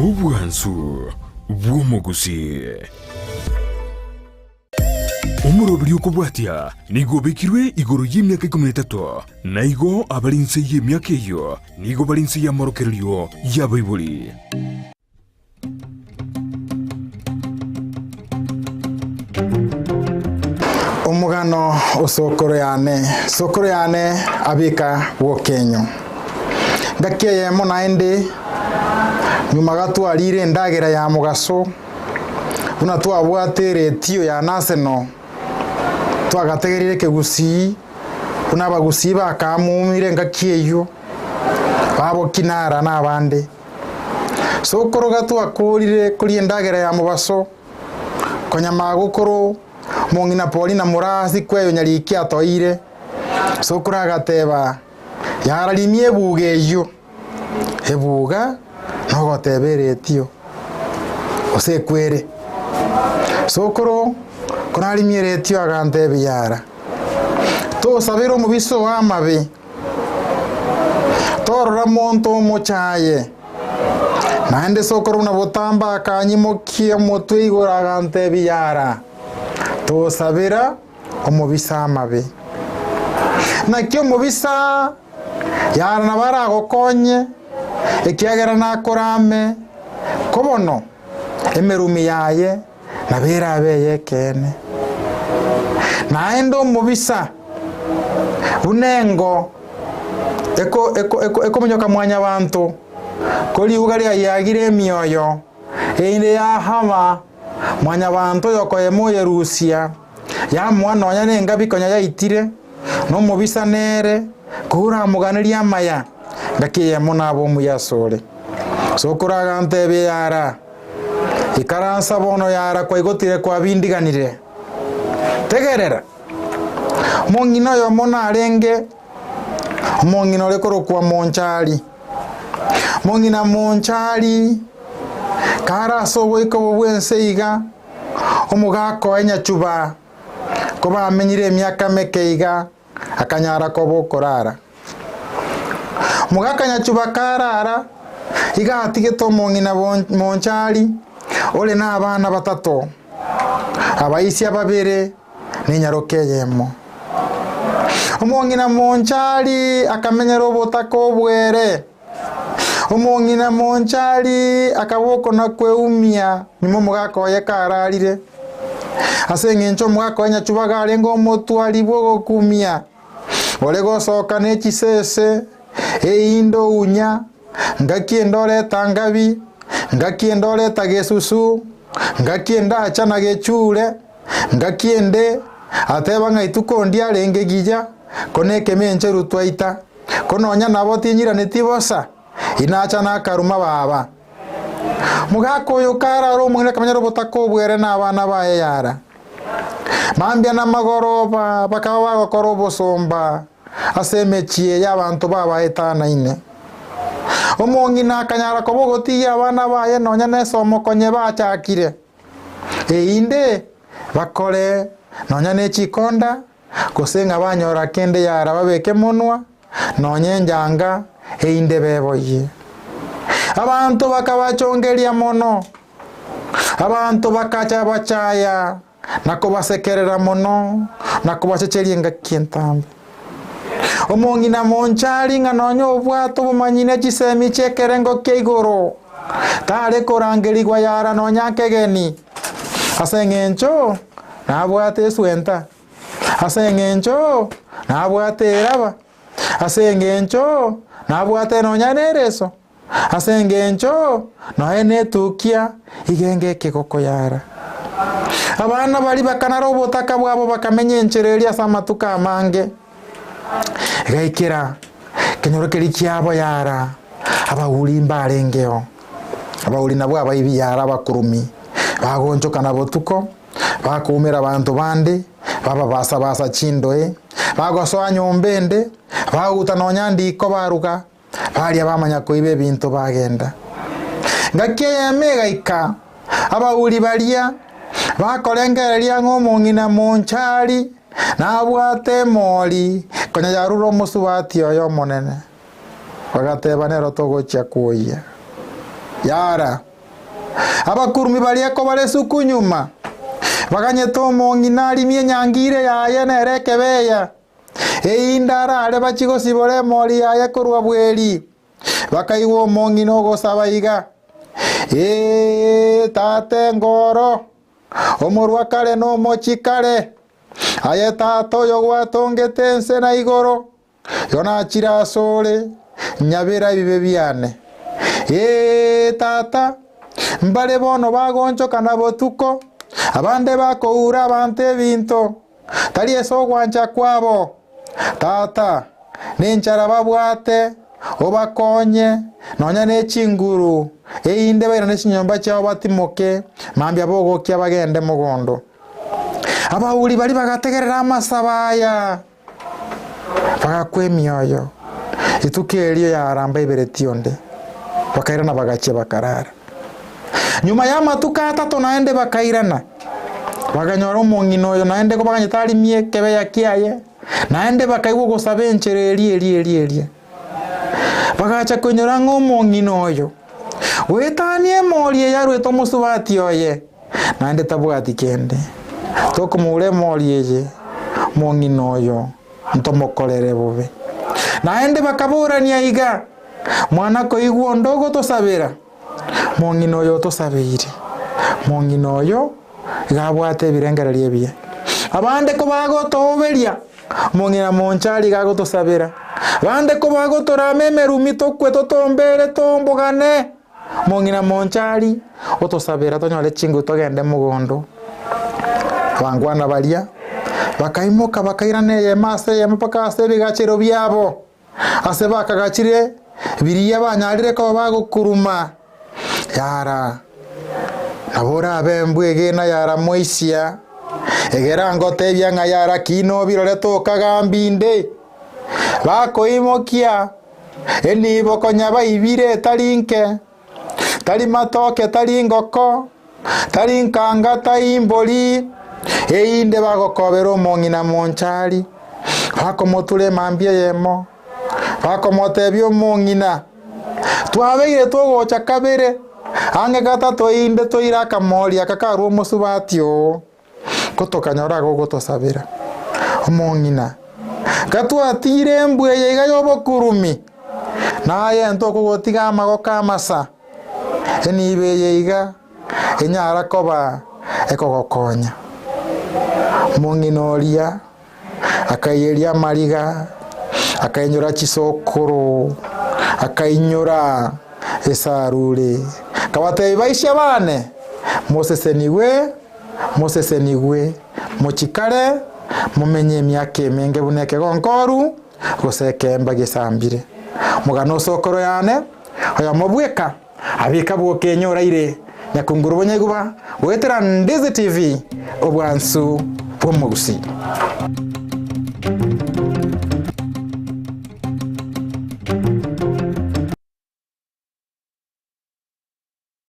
Obwansu bw'omugusi omurobiri okubwatya nigo bekirwe igoro y'emyaka 13 naigo abalinse y'emyaka eyo nigo balinse y'amorokereryo y'abaibuli. Omugano osokoro yane abika wokenyo ngakeye mona ende nyuma gatwarire ndagera ya mugaso una twabwatere tiyo ya naseno twagategerire kegusi una bagusi bakamumire ngakiyeyo babo kinara nabande sokoro gatwakurire kuri ndagera ya mugaso konyama gukoro mongina Paulina murasi kweyo nyariki atoire sokoro agateba yaralimie bugeyo ebuga nogoteberetio osekwere sokoro konarimiretio agantebe yara to sabero mubiso amabe torora monto mochaye naende sokoro una botamba akanyimokia motwe igora agantebe yara to sabera omubisa amabe nakyo mubisa yara nabara gokonye ekiagera nakorame kobono emerumi yaye nabera abeye kene naendo mubisa unengo eko munyoka mwanya bantu koli ugari yagire emyoyo einde ya hama mwanya bantu yokoyemo yerusia ya mwana onya nengabi konya yaitire no mubisa nere kura muganiria amaya ngakiye monabo muyasore sokora gantebe yara ikaransa bono yara kwa igotire kwa bindiganire tegerera mongino yo mona arenge mongino lekoro kwa monchali mongina monchali kara sobo iko bwense iga omugako enyachuba koba amenyire emyaka mekeiga akanyara kobo korara mugakanya chuba karara iga atigeto mongina monchali ole na abana batato abaisi ababere ninyarokeyemo omongina monchali akamenyero botako bwere omongina monchali akaboko na kweumia nimo mugako yekararire asengencho mugako nya chuba garengo motwali bwo kumia ole gosoka nechisese eindo unya ngakiendole tangabi ngakiendole tagesusu ngakienda achana gechure ngakiende ateba ngaituko ndia renge gija koneke menche rutwaita kononya nabo tinyira netibosa inacha na karuma baba mugako yo kararo mungire kamanyaro botako bwere na abana baye yara mambya na magoroba bakaba bakorobo somba asemechie y'abantu baba etana ine omongina akanyara kobogoti abana baye nonya nesomo konye bachakire einde bakore nonya nechikonda kosenga banyora kende yara babeke monwa nonye njanga einde beboye abantu bakabachongeria mono abantu bakacha bachaya nakobasekerera mono nakobachecheria ngakintambe omongina monchali nganonyo obwato bumanyine chisemi chekerengo keigoro tare korangerigwa yara nonyakegeni asengencho nabwate swenta asengencho nabwate raba asengencho nabwate nonyanereso asengencho noene tukia igenge kekoko yara abana bali bakanara obotaka bwabo bakamenyenchereria samatuka amange gaikira kenyoroke kiabo yara abawulimba arengeo abawuli nabwo abayibi yara bakurumi bagonjoka nabotuko bakumira abantu bande baba basa chindoe bagosoa nyombende baguta nonyandiko baruga bali abamanya koibe bintu bagenda ngakeye megaika abawuli balia bakolengereria ngomongina monchali nabwate mori konya yaruro musubati oyo monene bagateba nero togocha kuoya yara abakurumi barieko bare suku nyuma baganyeta omong'ina arimie nyangire yaye nereke beya eindara are bachigosibora emori yaye korwa bweri bakaigwa omong'ina ogosaba iga tate ngoro omorwa kare no mochikare aye tata oyo gwatongete ense na igoro yona chirasore nyabera bibe biane tata mbare bono bagonchoka na botuko abande bakoura abante ebinto tari eso gwancha kwabo tata ninchara babwate obakonye nonya nechinguru einde baira nechinyomba chao batimoke mambia bogokia bagende mugondo abauri bari bagategerera amasabaya bagakwe mioyo itukerio yaramba iberetionde bakairana bagache bakarara nyuma ya matuka atatu naende bakairana baganyora omong'ina oyo naende ko baganyetari miekebe ya kiaye naende bakaigwa gosaba enchereri eri bagacha kunyora ng'omong'ina oyo wetanie emori eyarwete omosubati oye naende tabwati kende tokumure emori eye mong'ina oyo ntomokorere bobe naende bakaburania iga mwana koigwa ndogo tosabera mong'ina oyo tosabeire mong'ina oyo gabwate ebirengereria ebie abande ko bagotoberia mong'ina monchari gagotosabera bande ko bagotorama emerumi tokwe totombere tombogane mong'ina monchari otosabera tonyore chingu togende mugondo bangwana baria bakaimoka bakairana eyemase yemapaka ase ebigachero biabo ase bakagachire biria banyarire ko bagokuruma yara nabora abembu egena yara moisia egera ngote byanga yara kino birore tokagambinde bakoimokia enibo konyaba ibire tarinke tari matoke tari ngoko tari nkanga tari mboli einde bagokobera omong'ina monchari bakomotule mambia yemo bakomotebia omong'ina twabeire togocha kabere ange gatatu einde toira akamori akakarwa omosubati oo kotokanyora gogotosabera omong'ina gatwatire embweye iga yobokurumi naye ntokogotiga amagoka amasa enibeye iga enyara koba ekogokonya omong'ina oria akaiyeria amariga akainyora chisokoro akainyora esarure kabatei baisha bane mosesenigwe mochikare mumenye emyaka emenge buneke gonkoru gosekemba gesambire mugano sokoro yane oya mobweka abika bwokenyora ire nyakunguru bonyeguba wetera Ndizi TV obwansu bwomugusi.